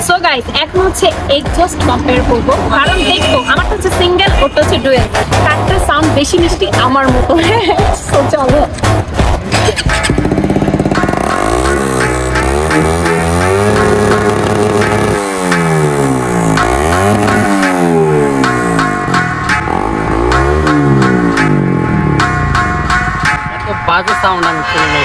So guys এখন হচ্ছে exhaust compare করবো, কারণ দেখবো আমারটা হচ্ছে সিঙ্গেল, ওটা হচ্ছে ডুয়েল, কারটার সাউন্ড বেশি মিষ্টি আমার মতো। সো চলো। এত বাজে সাউন্ড আমি শুনি